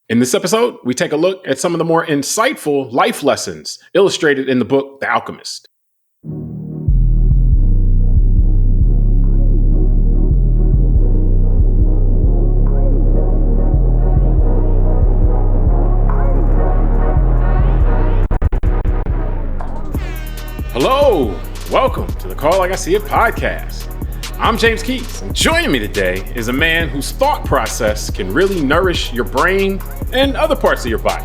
In this episode, we take a look at some of the more insightful life lessons illustrated in the book, The Alchemist. Hello, welcome to the Call Like I See It podcast. I'm James Keys, and joining me today is a man whose thought process can really nourish your brain and other parts of your body.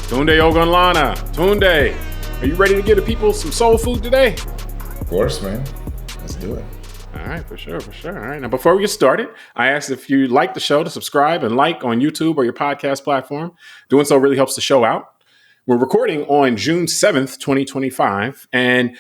Tunde Ogunlana. Tunde, are you ready to give the people some soul food today? Of course, man. Let's do it. All right, for sure. All right, now before we get started, I ask if you like the show to subscribe and like on YouTube or your podcast platform. Doing so really helps the show out. We're recording on June 7th, 2025, and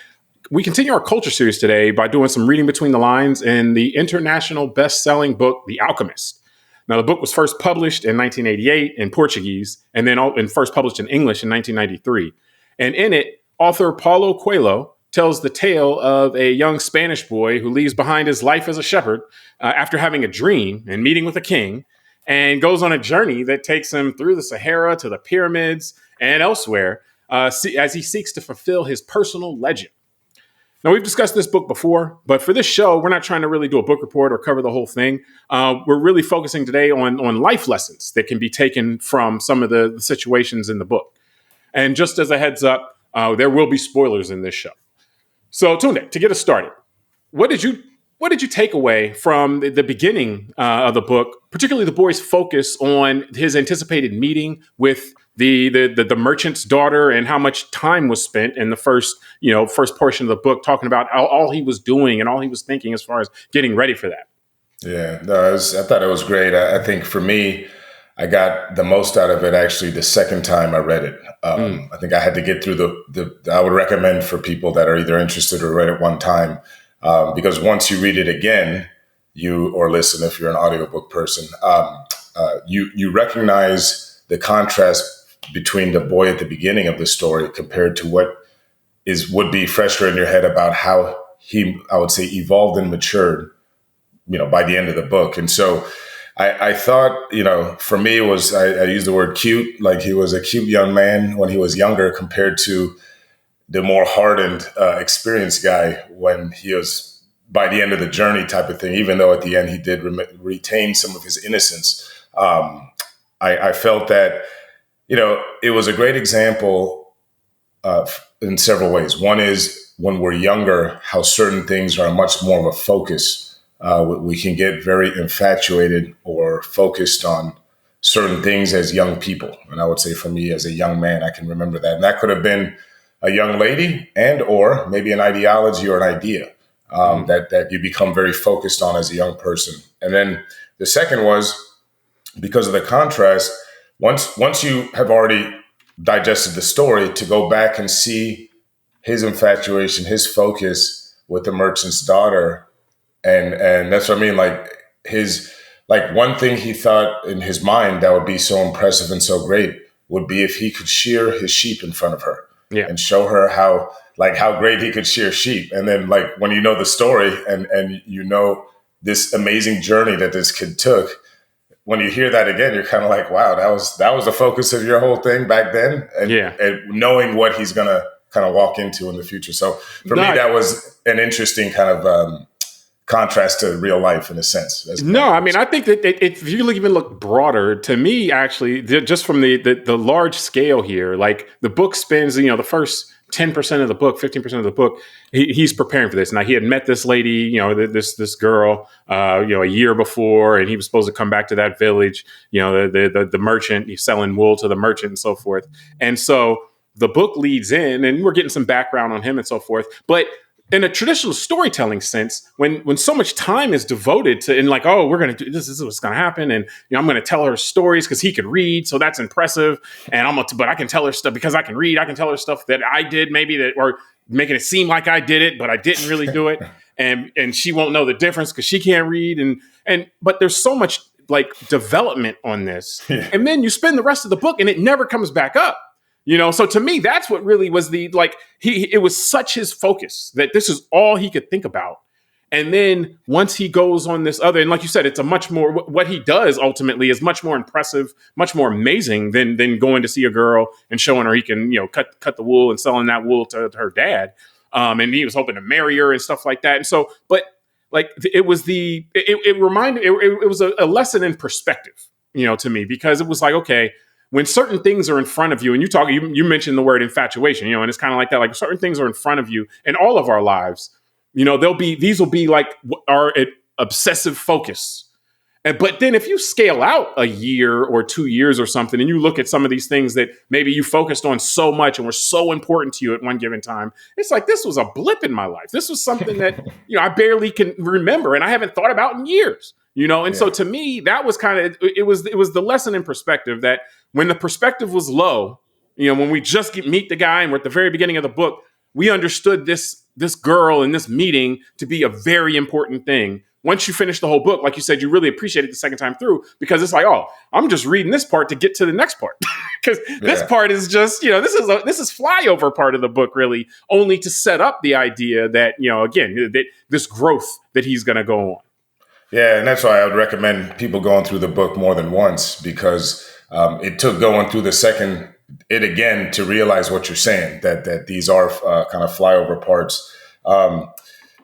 we continue our culture series today by doing some reading between the lines in the international best-selling book, The Alchemist. Now, the book was first published in 1988 in Portuguese and then first published in English in 1993. And in it, author Paulo Coelho tells the tale of a young Spanish boy who leaves behind his life as a shepherd after having a dream and meeting with a king, and goes on a journey that takes him through the Sahara to the pyramids and elsewhere as he seeks to fulfill his personal legend. Now, we've discussed this book before, but for this show, we're not trying to really do a book report or cover the whole thing. We're really focusing today on life lessons that can be taken from some of the situations in the book. And just as a heads up, there will be spoilers in this show. So, Tunde, to get us started, what did you take away from the beginning of the book, particularly the boy's focus on his anticipated meeting with the merchant's daughter, and how much time was spent in the first portion of the book talking about all he was doing and all he was thinking as far as getting ready for that? Yeah, no, I thought it was great. I think for me, I got the most out of it actually the second time I read it. I think I had to get through I would recommend for people that are either interested or read it one time, because once you read it again, or listen if you're an audiobook person, you recognize the contrast between the boy at the beginning of the story compared to what would be fresher in your head about how he, I would say, evolved and matured, by the end of the book. And so I thought, for me, it was, I use the word cute, like he was a cute young man when he was younger compared to the more hardened, experienced guy when he was by the end of the journey type of thing, even though at the end he did retain some of his innocence. I felt that, it was a great example in several ways. One is when we're younger, how certain things are much more of a focus. We can get very infatuated or focused on certain things as young people. And I would say for me as a young man, I can remember that. And that could have been a young lady and or maybe an ideology or an idea that you become very focused on as a young person. And then the second was because of the contrast. Once you have already digested the story, to go back and see his infatuation, his focus with the merchant's daughter. And that's what I mean. Like one thing he thought in his mind that would be so impressive and so great would be if he could shear his sheep in front of her and show her how great he could shear sheep. And then when you know the story and this amazing journey that this kid took, when you hear that again, you're kind of like, wow, that was the focus of your whole thing back then. And knowing what he's going to kind of walk into in the future. So for me, that was an interesting kind of contrast to real life in a sense. I mean, I think that if you even look broader, to me, actually, just from the large scale here, like the book spends, the first 10% of the book, 15% of the book, he's preparing for this. Now, he had met this lady, this girl, a year before, and he was supposed to come back to that village, the merchant, he's selling wool to the merchant and so forth. And so the book leads in, and we're getting some background on him and so forth. But in a traditional storytelling sense, when so much time is devoted to, and we're going to do this is what's going to happen. And, I'm going to tell her stories because he could read. So that's impressive. And but I can tell her stuff because I can read. I can tell her stuff that I did or making it seem like I did it, but I didn't really do it. And she won't know the difference because she can't read. But there's so much development on this. And then you spend the rest of the book and it never comes back up. So to me, that's what really was it was such his focus that this is all he could think about. And then once he goes on this other, and like you said, it's a much more, what he does ultimately is much more impressive, much more amazing than going to see a girl and showing her he can, cut the wool and selling that wool to her dad. And he was hoping to marry her and stuff like that. And so, but like it was it was a lesson in perspective, to me, because it was like, okay, when certain things are in front of you, and you mentioned the word infatuation, and it's kind of like that, like certain things are in front of you in all of our lives, these will be like our obsessive focus. But then if you scale out a year or 2 years or something, and you look at some of these things that maybe you focused on so much and were so important to you at one given time, it's like, this was a blip in my life. This was something that, I barely can remember and I haven't thought about in years, And so to me, that was kind of, it was the lesson in perspective, that when the perspective was low, when we just meet the guy and we're at the very beginning of the book, we understood this girl in this meeting to be a very important thing. Once you finish the whole book, like you said, you really appreciate it the second time through, because it's like, oh, I'm just reading this part to get to the next part. Because this part is just, this is flyover part of the book, really, only to set up the idea that, again, that this growth that he's going to go on. Yeah, and that's why I would recommend people going through the book more than once, because it took going through it again to realize what you're saying, that these are kind of flyover parts. And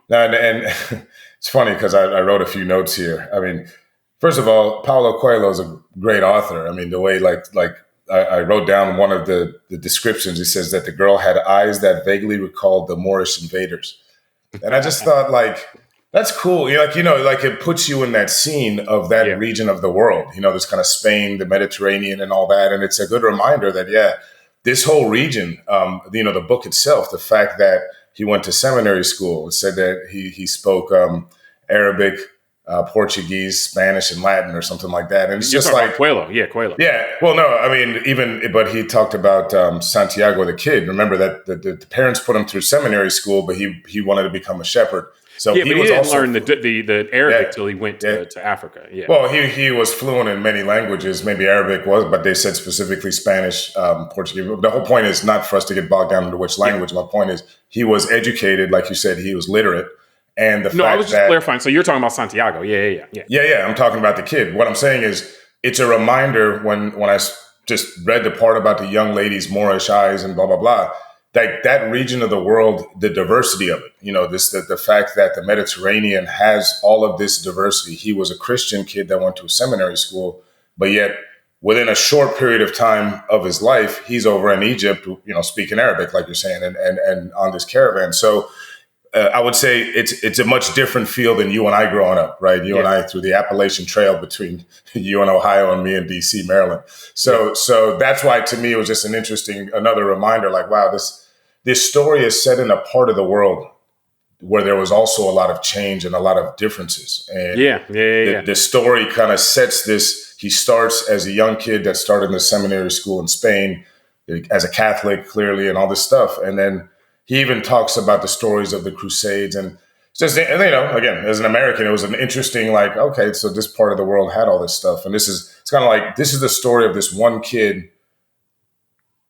it's funny because I wrote a few notes here. I mean, first of all, Paulo Coelho is a great author. I mean, the way I wrote down one of the descriptions. He says that the girl had eyes that vaguely recalled the Moorish invaders, and I just thought, like, that's cool. It puts you in that scene of that region of the world. This kind of Spain, the Mediterranean, and all that, and it's a good reminder that this whole region. The book itself, the fact that he went to seminary school. It said that he spoke Arabic, Portuguese, Spanish, and Latin, or something like that. And it's just like Coelho. Yeah, Coelho. Yeah. Well, no, I mean, but he talked about Santiago the kid. Remember that the parents put him through seminary school, but he wanted to become a shepherd. So he didn't learn the Arabic till he went to Africa. Yeah. Well, he was fluent in many languages. Maybe Arabic was, but they said specifically Spanish, Portuguese. The whole point is not for us to get bogged down into which language. Yeah. My point is he was educated, like you said, he was literate. And I was just clarifying. So you're talking about Santiago. Yeah. I'm talking about the kid. What I'm saying is it's a reminder when I just read the part about the young lady's Moorish eyes and blah, blah, blah. That region of the world, the diversity of it, the fact that the Mediterranean has all of this diversity. He was a Christian kid that went to a seminary school, but yet within a short period of time of his life, he's over in Egypt, speaking Arabic, like you're saying, and on this caravan. So I would say it's a much different feel than you and I growing up, right? You and I through the Appalachian Trail between you and Ohio and me in DC, Maryland. So that's why to me it was just another reminder, like, wow, this story is set in a part of the world where there was also a lot of change and a lot of differences. And the story kind of sets this. He starts as a young kid that started in the seminary school in Spain as a Catholic, clearly, and all this stuff. And then he even talks about the stories of the Crusades. And just, again, as an American, it was an interesting, like, okay, so this part of the world had all this stuff. And it's kind of like, this is the story of this one kid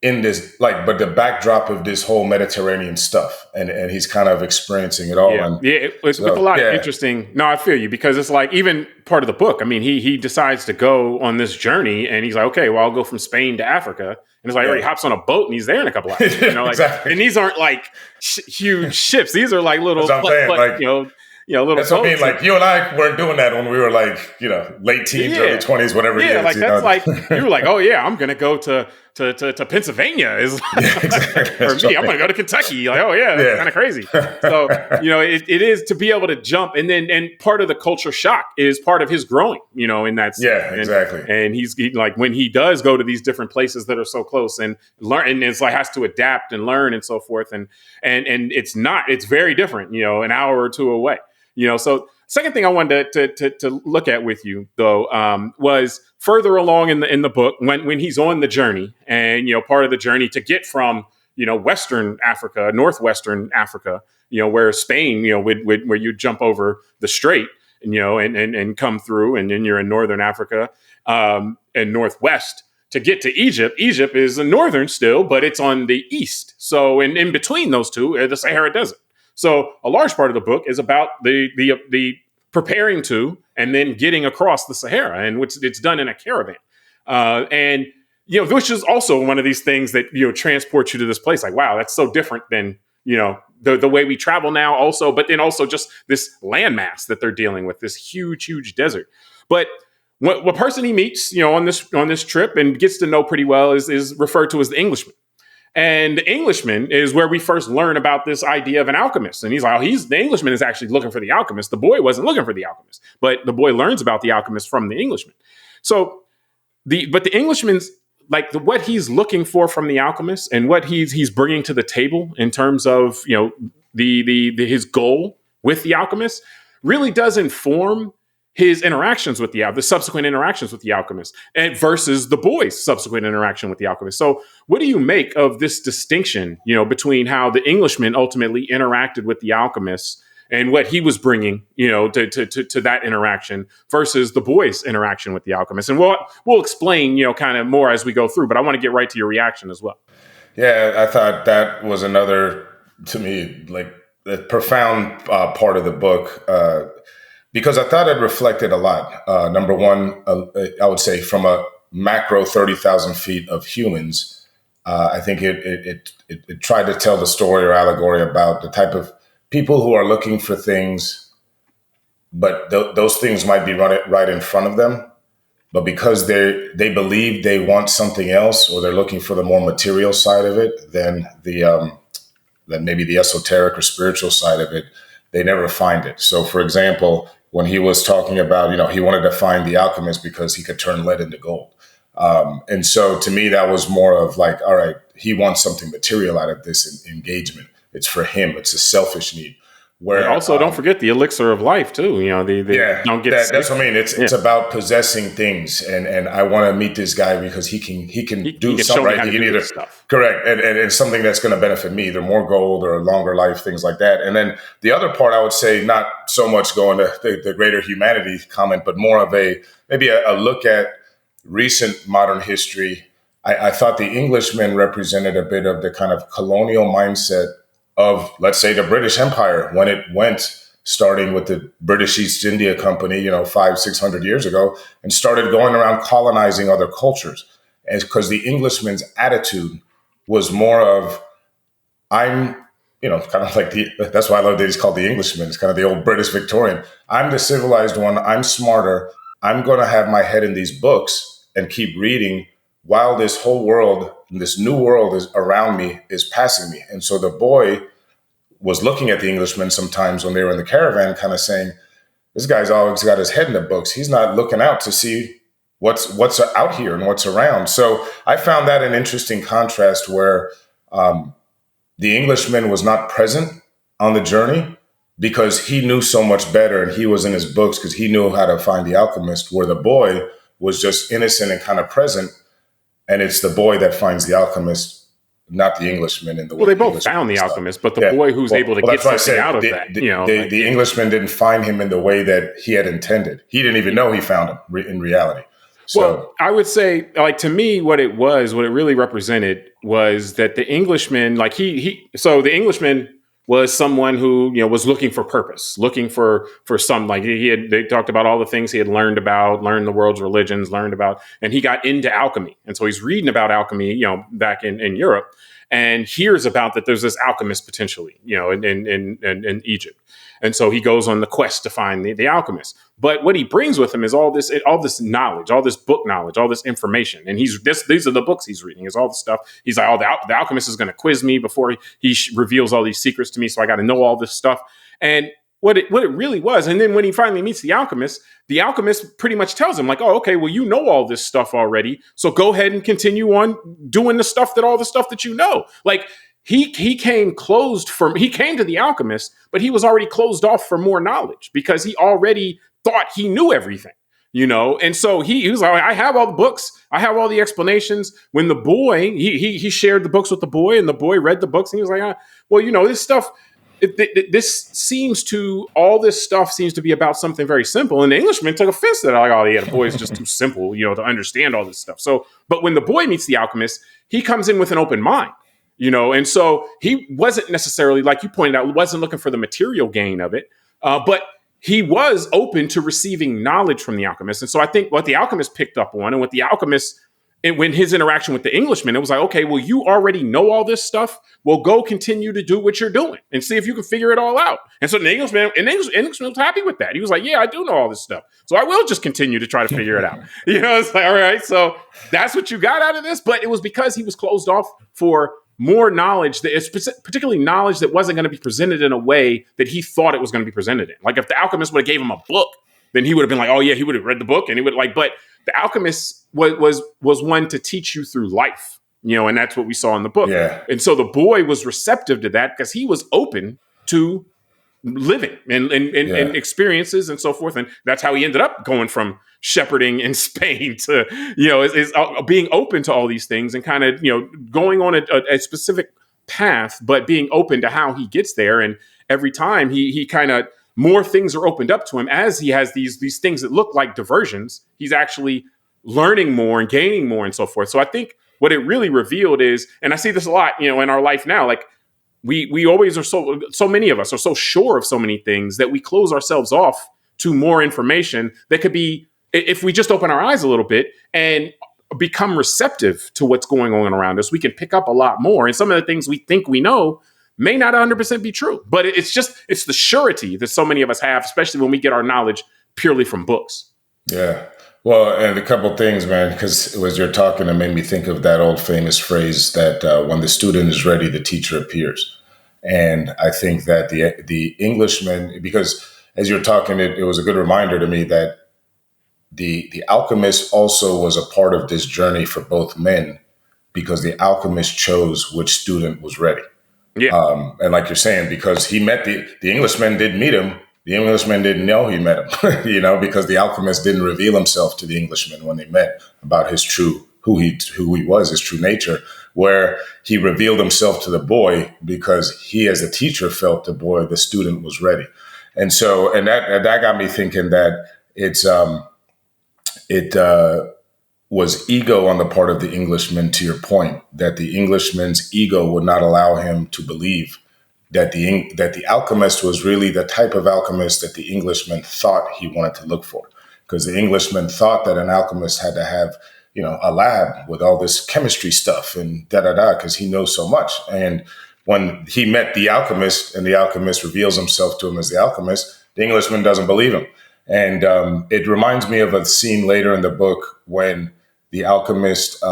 in this, but the backdrop of this whole Mediterranean stuff, and he's kind of experiencing it all. It's with a lot of interesting. No, I feel you, because it's like, even part of the book. I mean, he decides to go on this journey, and he's like, okay, well, I'll go from Spain to Africa, and it's like, he hops on a boat and he's there in a couple hours. Exactly. And these aren't like huge ships; these are like little, little. That's what I mean. Like, you and I weren't doing that when we were like, late teens, early 20s, whatever it is. Like that's like you were like, oh yeah, I'm gonna go to Pennsylvania is exactly. For me. I'm gonna go to Kentucky. Like, oh yeah, that's kind of crazy. So it is to be able to jump, and part of the culture shock is part of his growing. In that sense. Yeah, exactly. And he's like, when he does go to these different places that are so close and learn, and it's like has to adapt and learn and so forth, and it's very different. An hour or two away. So second thing I wanted to look at with you though was further along in the book when he's on the journey, and part of the journey to get from Western Africa, Northwestern Africa, where Spain, where you jump over the strait, and come through, and then you're in Northern Africa and Northwest. To get to Egypt, is northern still, but it's on the east. So in between those two, the Sahara Desert. So a large part of the book is about the preparing to and then getting across the Sahara, and which it's done in a caravan. And which is also one of these things that transports you to this place. Like, wow, that's so different than the way we travel now. Also, but then also just this landmass that they're dealing with, this huge desert. But what person he meets, on this trip and gets to know pretty well is referred to as the Englishman. And the Englishman is where we first learn about this idea of an alchemist. And he's like, the Englishman is actually looking for the alchemist. The boy wasn't looking for the alchemist, but the boy learns about the alchemist from the Englishman. So the Englishman's like what he's looking for from the alchemist and what he's bringing to the table in terms of his goal with the alchemist really does inform his interactions with the subsequent interactions with the alchemist, and versus the boy's subsequent interaction with the alchemist. So what do you make of this distinction, between how the Englishman ultimately interacted with the alchemist and what he was bringing, to that interaction versus the boy's interaction with the alchemist? And we'll explain, kind of more as we go through, but I want to get right to your reaction as well. Yeah, I thought that was another, to me, like a profound part of the book, because I thought it reflected a lot. Number one, I would say from a macro 30,000 feet of humans, I think it tried to tell the story or allegory about the type of people who are looking for things, but those things might be right in front of them. But because they believe they want something else, or they're looking for the more material side of it, then maybe the esoteric or spiritual side of it, they never find it. So, for example, when he was talking about, he wanted to find the alchemist because he could turn lead into gold. And so to me, that was more of like, all right, he wants something material out of this engagement. It's for him. It's a selfish need. Where also don't forget the elixir of life too. Don't get that's what I mean. It's about possessing things, and I want to meet this guy because he can do something right. He can either stuff. Correct, and it's something that's going to benefit me, either more gold or a longer life, things like that. And then the other part, I would say, not so much going to the greater humanity comment, but more of maybe a look at recent modern history. I thought the Englishman represented a bit of the kind of colonial mindset of, let's say, the British Empire when it went, starting with the British East India Company, 500-600 years ago, and started going around colonizing other cultures. And because the Englishman's attitude was more of, I'm, kind of like that's why I love that he's called the Englishman. It's kind of the old British Victorian. I'm the civilized one. I'm smarter. I'm going to have my head in these books and keep reading while this whole world, this new world is around me, is passing me. And so the boy was looking at the Englishman sometimes when they were in the caravan, kind of saying, this guy's always got his head in the books. He's not looking out to see what's out here and what's around. So I found that an interesting contrast where the Englishman was not present on the journey because he knew so much better and he was in his books because he knew how to find the alchemist, where the boy was just innocent and kind of present. And it's the boy that finds the alchemist, not the Englishman. Well, they both found the alchemist, but the boy who's able to get something out of that. The Englishman didn't find him in the way that he had intended. He didn't even know he found him in reality. So, well, I would say, like, to me, what it really represented was that the Englishman, like so the Englishman was someone who, was looking for purpose, looking for some, like they talked about all the things he had learned the world's religions, and he got into alchemy. And so he's reading about alchemy, back in Europe, and hears about that there's this alchemist potentially, in Egypt. And so he goes on the quest to find the alchemist. But what he brings with him is all this knowledge, all this book knowledge, all this information. And these are the books he's reading, is all the stuff. He's like, the alchemist is going to quiz me before he reveals all these secrets to me. So I got to know all this stuff. And what it really was. And then when he finally meets the alchemist pretty much tells him, like, oh, okay, well, you know all this stuff already. So go ahead and continue on doing all the stuff that you know. Like, he came to the alchemist, but he was already closed off for more knowledge because he already thought he knew everything, And so he was like, I have all the books. I have all the explanations. When the boy, he shared the books with the boy, and the boy read the books, and he was like, well, this stuff, all this stuff seems to be about something very simple. And the Englishman took offense to that. Like, oh, yeah, the boy is just too simple, to understand all this stuff. So, but when the boy meets the alchemist, he comes in with an open mind. And so he wasn't necessarily, like you pointed out, wasn't looking for the material gain of it, but he was open to receiving knowledge from the alchemist. And so I think what the alchemist picked up on, and what the alchemist, and when his interaction with the Englishman, it was like, okay, well, you already know all this stuff. Well, go continue to do what you're doing and see if you can figure it all out. And so the Englishman was happy with that. He was like, yeah, I do know all this stuff. So I will just continue to try to figure it out. It's like, all right, so that's what you got out of this. But it was because he was closed off for more knowledge, particularly knowledge that wasn't going to be presented in a way that he thought it was going to be presented in. Like if the alchemist would have gave him a book, then he would have been like, oh yeah, he would have read the book, and he would but the alchemist was one to teach you through life, and that's what we saw in the book. Yeah. And so the boy was receptive to that because he was open to living and experiences and so forth. And that's how he ended up going from shepherding in Spain to, is being open to all these things and kind of, going on a specific path, but being open to how he gets there. And every time he kind of, more things are opened up to him as he has these things that look like diversions. He's actually learning more and gaining more and so forth. So I think what it really revealed is, and I see this a lot, in our life now, like we always are so many of us are so sure of so many things that we close ourselves off to more information that could be, if we just open our eyes a little bit and become receptive to what's going on around us, we can pick up a lot more. And some of the things we think we know may not 100% be true, but it's the surety that so many of us have, especially when we get our knowledge purely from books. Yeah. Well, and a couple of things, man, because as you're talking, it made me think of that old famous phrase that when the student is ready, the teacher appears. And I think that the Englishman, because as you're talking, it was a good reminder to me that the alchemist also was a part of this journey for both men, because the alchemist chose which student was ready. Yeah. And like you're saying, because he met the Englishman didn't meet him. The Englishman didn't know he met him, because the alchemist didn't reveal himself to the Englishman when they met about his true, who he was, his true nature, where he revealed himself to the boy because he, as a teacher, felt the student was ready. And so, and that got me thinking that it was ego on the part of the Englishman, to your point, that the Englishman's ego would not allow him to believe that the alchemist was really the type of alchemist that the Englishman thought he wanted to look for. Because the Englishman thought that an alchemist had to have, a lab with all this chemistry stuff and because he knows so much. And when he met the alchemist and the alchemist reveals himself to him as the alchemist, the Englishman doesn't believe him. And it reminds me of a scene later in the book when the alchemist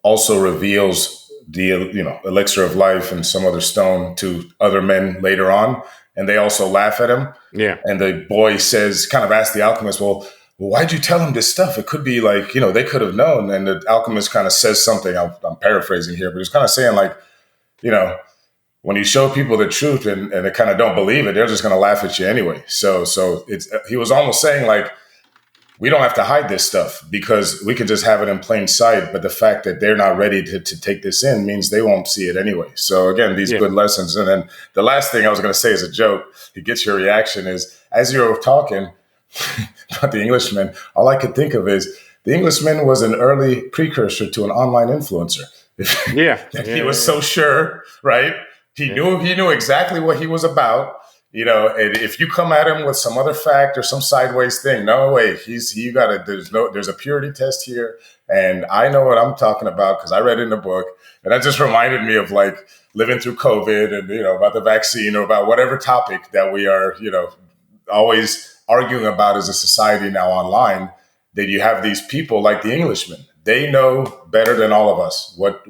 also reveals the elixir of life and some other stone to other men later on, and they also laugh at him. Yeah. And the boy asks the alchemist, well, why'd you tell him this stuff? It could be like, they could have known. And the alchemist kind of says something, I'm paraphrasing here, but he's kind of saying like, when you show people the truth and they kind of don't believe it, they're just going to laugh at you anyway. So he was almost saying like, we don't have to hide this stuff because we can just have it in plain sight. But the fact that they're not ready to take this in means they won't see it anyway. So again, these good lessons. And then the last thing I was going to say as a joke, it gets your reaction, is as you're talking about the Englishman, all I could think of is the Englishman was an early precursor to an online influencer. He was so sure, right? He knew exactly what he was about. And if you come at him with some other fact or some sideways thing, no way. There's a purity test here, and I know what I'm talking about because I read it in the book, and that just reminded me of like living through COVID and about the vaccine or about whatever topic that we are always arguing about as a society now online. That you have these people like the Englishman, they know better than all of us what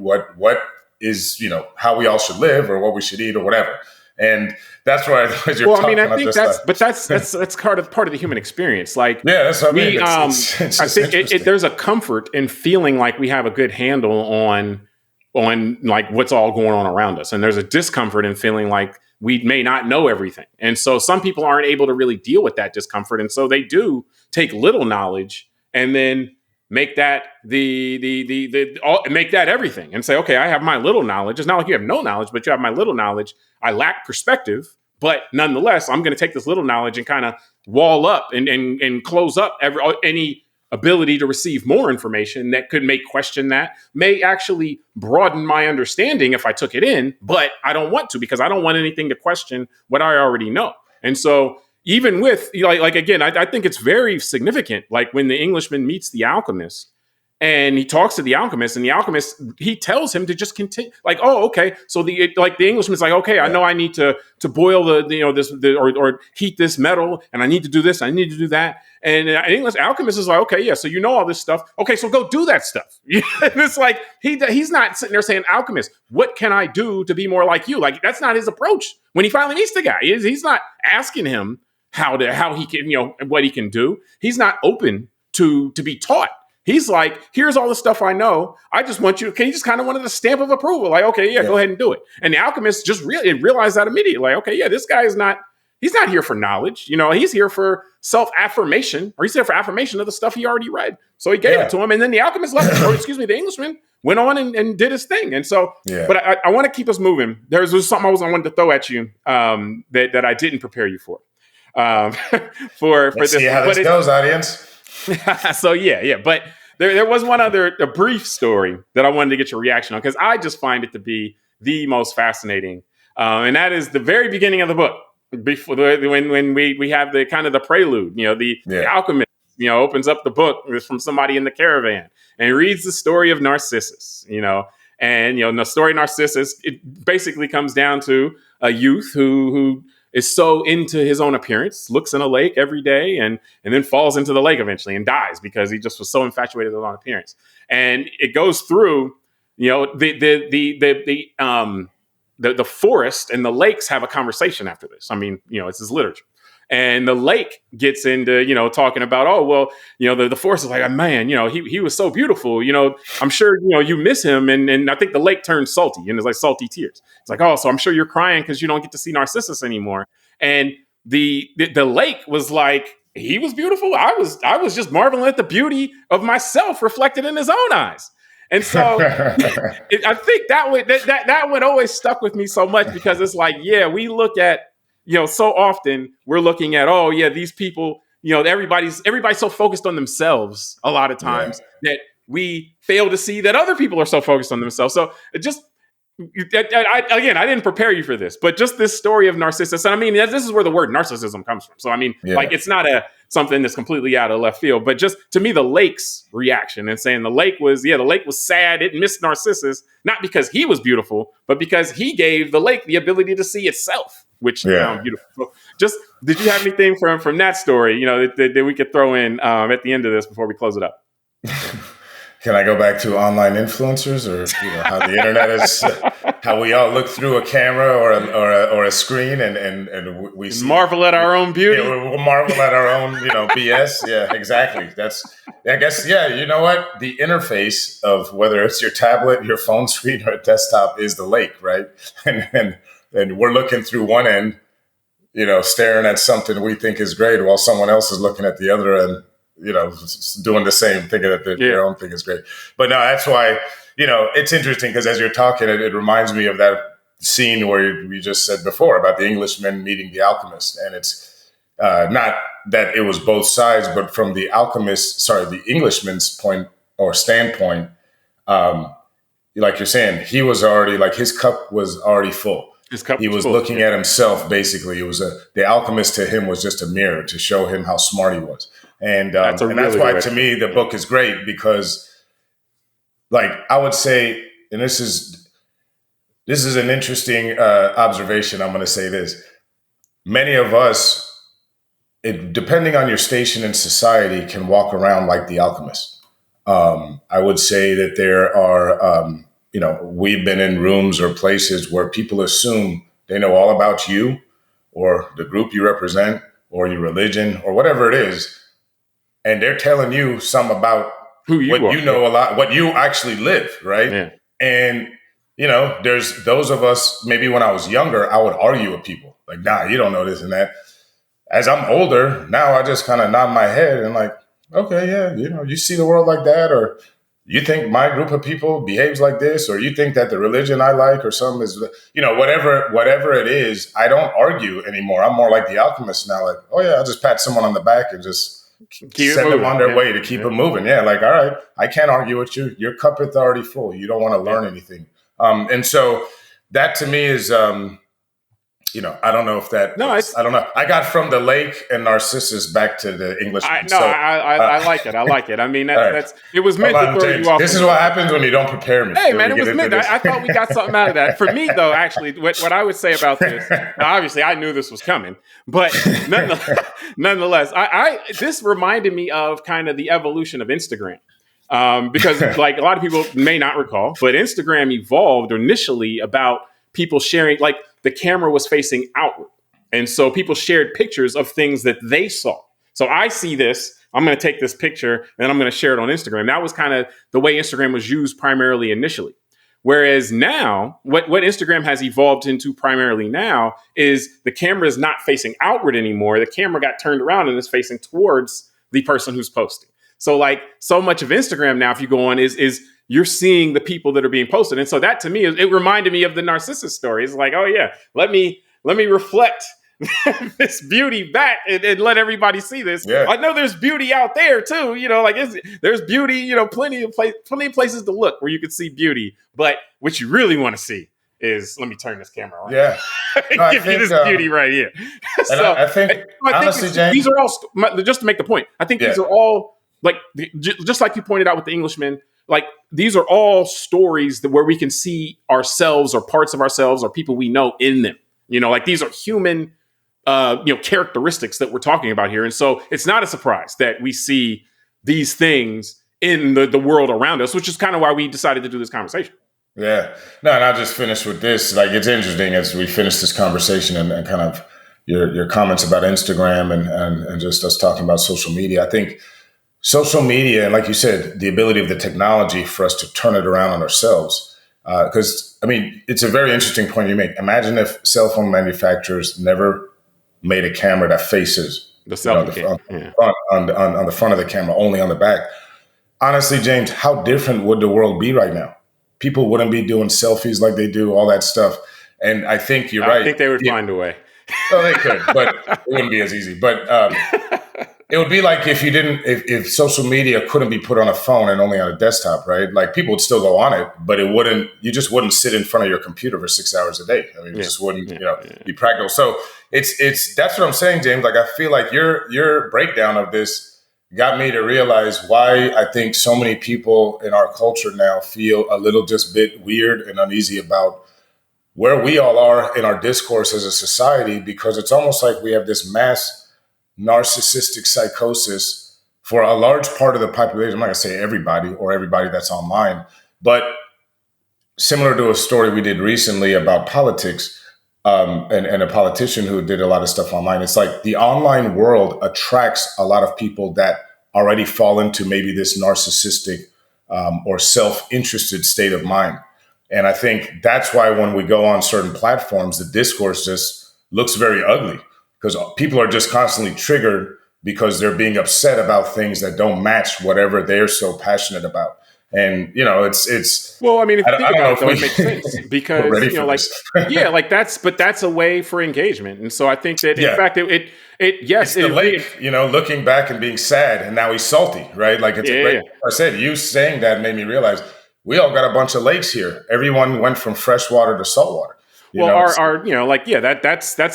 is how we all should live or what we should eat or whatever. And that's why as you're talking I about think that's part of the human experience. Like, yeah, that's what I mean. I think there's a comfort in feeling like we have a good handle on like what's all going on around us, and there's a discomfort in feeling like we may not know everything. And so some people aren't able to really deal with that discomfort, and so they do take little knowledge and then make that make that everything and say, okay, I have my little knowledge. It's not like you have no knowledge, but you have my little knowledge. I lack perspective, but nonetheless, I'm going to take this little knowledge and kind of wall up and close up any ability to receive more information that could question that, may actually broaden my understanding if I took it in, but I don't want to, because I don't want anything to question what I already know. And so even with, again, I think it's very significant, like when the Englishman meets the alchemist, and he talks to the alchemist, and the alchemist, he tells him to just continue. Like, oh, okay. So the Englishman's like, okay, I know I need to boil or heat this metal, and I need to do this, I need to do that. And English alchemist is like, okay, yeah. So you know all this stuff. Okay, so go do that stuff. It's like he's not sitting there saying, alchemist, what can I do to be more like you? Like, that's not his approach. When he finally meets the guy, he's not asking him how he can, what he can do. He's not open to be taught. He's like, here's all the stuff I know. I just want you. Can you just kind of wanted a stamp of approval? Like, okay, yeah, go ahead and do it. And the alchemist just really realized that immediately. Like, okay, yeah, this guy is not. He's not here for knowledge. He's here for self-affirmation, or he's here for affirmation of the stuff he already read. So he gave it to him, and then the alchemist left. The Englishman went on and did his thing. And so, but I want to keep us moving. There's something I wanted to throw at you that I didn't prepare you for. For Let's this. See how this goes, audience. So but there was a brief story that I wanted to get your reaction on, because I just find it to be the most fascinating, and that is the very beginning of the book. Before when we have the kind of the prelude, the alchemist, opens up the book from somebody in the caravan and reads the story of Narcissus, and the story of Narcissus, it basically comes down to a youth who is so into his own appearance, looks in a lake every day, and then falls into the lake eventually and dies because he just was so infatuated with his own appearance. And it goes through, the forest and the lakes have a conversation after this. I mean, it's his literature. And the lake gets into, talking about, oh, well, the forest is like, man, he was so beautiful. I'm sure, you miss him. And I think the lake turns salty, and it's like salty tears. It's like, oh, so I'm sure you're crying because you don't get to see Narcissus anymore. And the lake was like, he was beautiful. I was just marveling at the beauty of myself reflected in his own eyes. And so I think that one always stuck with me so much, because it's like, yeah, we look at, so often we're looking at, oh yeah, these people, everybody's so focused on themselves a lot of times that we fail to see that other people are so focused on themselves. So it just, I didn't prepare you for this, but just this story of Narcissus. And I mean, this is where the word narcissism comes from. So, I mean, it's not something that's completely out of left field, but just to me, the lake's reaction and saying the lake was sad. It missed Narcissus, not because he was beautiful, but because he gave the lake the ability to see itself, which found beautiful. So just, did you have anything from that story, that we could throw in at the end of this before we close it up? Can I go back to online influencers, or how the internet is, how we all look through a camera or a screen and we see, marvel at our own beauty. We'll marvel at our own BS. Yeah, exactly. I guess you know what, the interface of whether it's your tablet, your phone screen, or a desktop is the lake, right? And we're looking through one end, staring at something we think is great, while someone else is looking at the other end, doing the same, thinking that their own thing is great. But no, that's why, it's interesting, because as you're talking, it reminds me of that scene where we just said before about the Englishman meeting the alchemist. And it's not that it was both sides, but from the Englishman's point or standpoint, like you're saying, he was already, like, his cup was already full. He was looking at himself, basically. It was the alchemist to him was just a mirror to show him how smart he was. And that's why, to me, the book is great, because, like, I would say, and this is an interesting observation. I'm going to say this. Many of us, depending on your station in society, can walk around like the alchemist. I would say that there are, we've been in rooms or places where people assume they know all about you or the group you represent or your religion or whatever it is. And they're telling you some about who you are, a lot, what you actually live, right? Yeah. And, there's those of us, maybe when I was younger, I would argue with people like, nah, you don't know this and that. As I'm older, now I just kind of nod my head and like, okay, yeah, you see the world like that, or you think my group of people behaves like this, or you think that the religion I like or something is, whatever it is, I don't argue anymore. I'm more like the alchemist now, like, oh yeah, I'll just pat someone on the back and just send them on their way to keep them moving. Yeah, like, all right, I can't argue with you. Your cup is already full. You don't want to learn anything. And so that to me is, I don't know if that. No, I don't know. I got from the lake and Narcissus back to the Englishman. I like it. I like it. I mean, that's it was meant to throw you off. This is what happens when you don't prepare me. Hey, man, it was meant. I thought we got something out of that. For me, though, actually, what I would say about this, obviously, I knew this was coming, but nonetheless, this reminded me of kind of the evolution of Instagram. Because like a lot of people may not recall, but Instagram evolved initially about people sharing, like the camera was facing outward. And so people shared pictures of things that they saw. So I see this, I'm going to take this picture and I'm going to share it on Instagram. That was kind of the way Instagram was used primarily initially. Whereas now, what Instagram has evolved into primarily now is the camera is not facing outward anymore. The camera got turned around and is facing towards the person who's posting. So like so much of Instagram now, if you go on, is you're seeing the people that are being posted. And so that to me, it reminded me of the Narcissus story. It's like, oh yeah, let me reflect this beauty back and let everybody see this. Yeah. I know there's beauty out there too. There's beauty, plenty of places to look where you can see beauty. But what you really want to see is, let me turn this camera on. Yeah. No, give you this beauty right here. So I think honestly, James, these are all, just to make the point, I think these are all, like, just like you pointed out with the Englishman, like these are all stories where we can see ourselves or parts of ourselves or people we know in them. Like these are human, characteristics that we're talking about here. And so it's not a surprise that we see these things in the world around us, which is kind of why we decided to do this conversation. Yeah. No, and I'll just finish with this. Like, it's interesting as we finish this conversation and kind of your comments about Instagram and just us talking about social media. I think social media, and like you said, the ability of the technology for us to turn it around on ourselves. Because, it's a very interesting point you make. Imagine if cell phone manufacturers never made a camera that faces the selfie on the front of the camera, only on the back. Honestly, James, how different would the world be right now? People wouldn't be doing selfies like they do, all that stuff. And I think you're right. I think they would find a way. Well, they could, but it wouldn't be as easy. But it would be like if social media couldn't be put on a phone and only on a desktop, right? Like people would still go on it, but you just wouldn't sit in front of your computer for 6 hours a day. It just wouldn't, be practical. So that's what I'm saying, James. Like, I feel like your breakdown of this got me to realize why I think so many people in our culture now feel a little just bit weird and uneasy about where we all are in our discourse as a society, because it's almost like we have this mass narcissistic psychosis for a large part of the population. I'm not going to say everybody or everybody that's online, but similar to a story we did recently about politics and a politician who did a lot of stuff online. It's like the online world attracts a lot of people that already fall into maybe this narcissistic or self-interested state of mind. And I think that's why when we go on certain platforms, the discourse just looks very ugly, because people are just constantly triggered because they're being upset about things that don't match whatever they're so passionate about. And, it's well, if you think about it, though, it makes sense because, that's a way for engagement. And so I think that in fact, it's the lake, looking back and being sad, and now he's salty, right? Like I said, you saying that made me realize we all got a bunch of lakes here. Everyone went from freshwater to saltwater. That's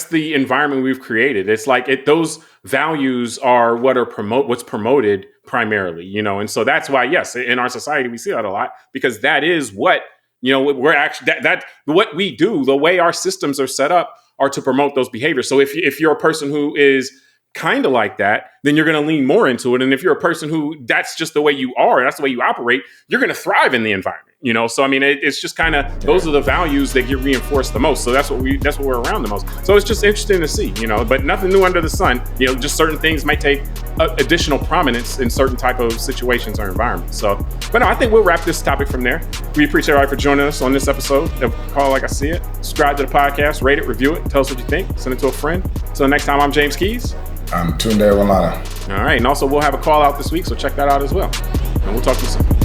the environment we've created. It's like those values are what's promoted primarily, and so that's why, yes, in our society we see that a lot, because that is what we're actually that what we do. The way our systems are set up are to promote those behaviors. So if you're a person who is kind of like that, then you're going to lean more into it. And if you're a person who that's just the way you are, that's the way you operate, you're going to thrive in the environment. So it's just kind of those are the values that get reinforced the most. So that's what we're around the most. So it's just interesting to see, but nothing new under the sun. Just certain things might take additional prominence in certain type of situations or environments. So, but no, I think we'll wrap this topic from there. We appreciate everybody for joining us on this episode of Call Like I See It. Subscribe to the podcast, rate it, review it, tell us what you think, send it to a friend. So next time, I'm James Keys. I'm Tunde Ogunlana. All right, and also we'll have a call out this week, so check that out as well. And we'll talk to you soon.